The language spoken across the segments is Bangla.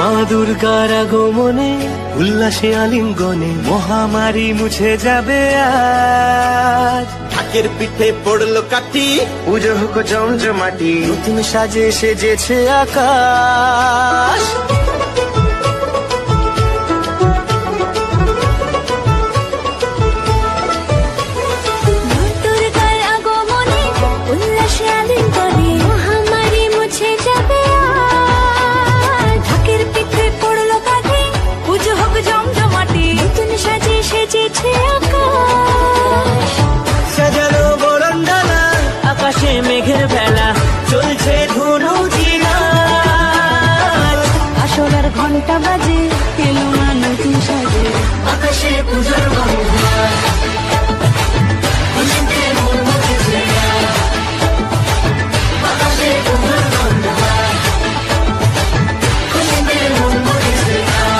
মা দুর্গার আগমনে উল্লাসে আলিঙ্গনে মহামারী মুছে যাবে আজ। ঢাকের পিঠে পড়লো কাঠি, পুজো হোক জমজমাটি, নতুন সাজে সেজেছে আকাশ। সাজানো বরণডালা, আকাশে মেঘের ভেলা, চলছে ধনু জিনা। আসরের ঘন্টা বাজে, এলো মা নতুন সাজে, আকাশে পুজোর গন্ধ, খুশিতে মন মুখেছে গান। আকাশে পুজোর গন্ধ, খুশিতে মন মুখেছে গান।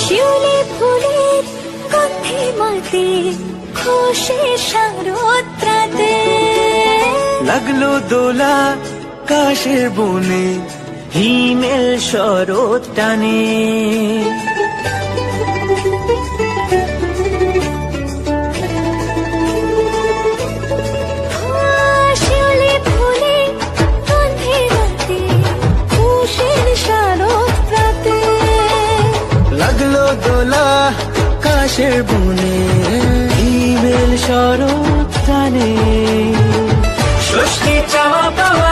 শিউলি ফুলের গন্ধে মাতে, খুশি শারদরাতে। লাগলো দোলা কাশের বনে, হিমেল শরৎ টানে। শিউলি ফুলের গন্ধে মাতে, খুশি শারদরাতে। লাগলো দোলা কাশের বনে, হিমেল শরৎ টানে। ষষ্ঠী চাওয়া পাওয়া